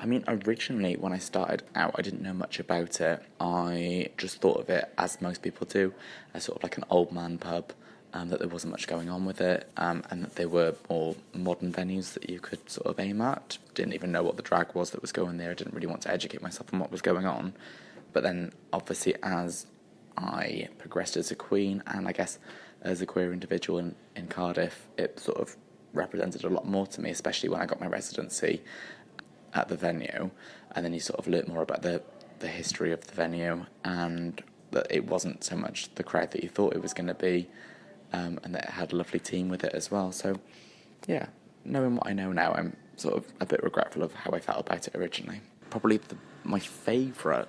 I mean, originally when I started out, I didn't know much about it. I just thought of it, as most people do, as sort of like an old man pub, that there wasn't much going on with it, and that they were more modern venues that you could sort of aim at. Didn't even know what the drag was that was going there. I didn't really want to educate myself on what was going on. But then, obviously, as I progressed as a queen, and I guess as a queer individual in Cardiff, it sort of represented a lot more to me, especially when I got my residency at the venue, and then you sort of learnt more about the history of the venue, and that it wasn't so much the crowd that you thought it was going to be, and that it had a lovely team with it as well. So, yeah, knowing what I know now, I'm sort of a bit regretful of how I felt about it originally. Probably my favourite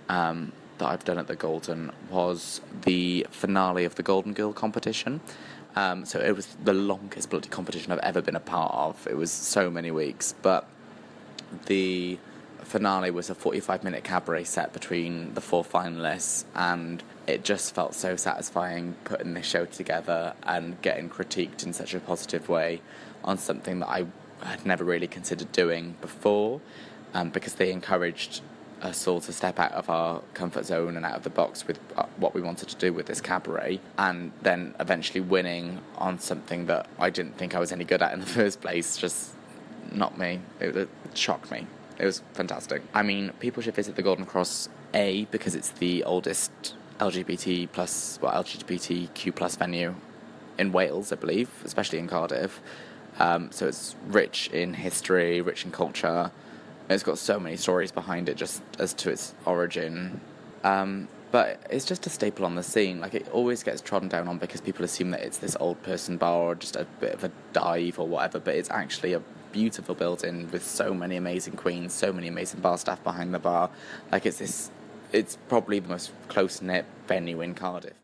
that I've done at the Golden was the finale of the Golden Girl competition. So it was the longest bloody competition I've ever been a part of. It was so many weeks, but the finale was a 45-minute cabaret set between the 4 finalists, and it just felt so satisfying putting this show together and getting critiqued in such a positive way on something that I had never really considered doing before, because they encouraged us all to step out of our comfort zone and out of the box with what we wanted to do with this cabaret, and then eventually winning on something that I didn't think I was any good at in the first place. Just not me. It shocked me. It was fantastic. I mean, people should visit the Golden Cross, because it's the oldest LGBTQ plus venue in Wales, I believe, especially in Cardiff. So it's rich in history, rich in culture. It's got so many stories behind it just as to its origin. But it's just a staple on the scene. Like, it always gets trodden down on because people assume that it's this old person bar or just a bit of a dive or whatever, but it's actually a beautiful building with so many amazing queens, so many amazing bar staff behind the bar. Like, it's probably the most close-knit venue in Cardiff.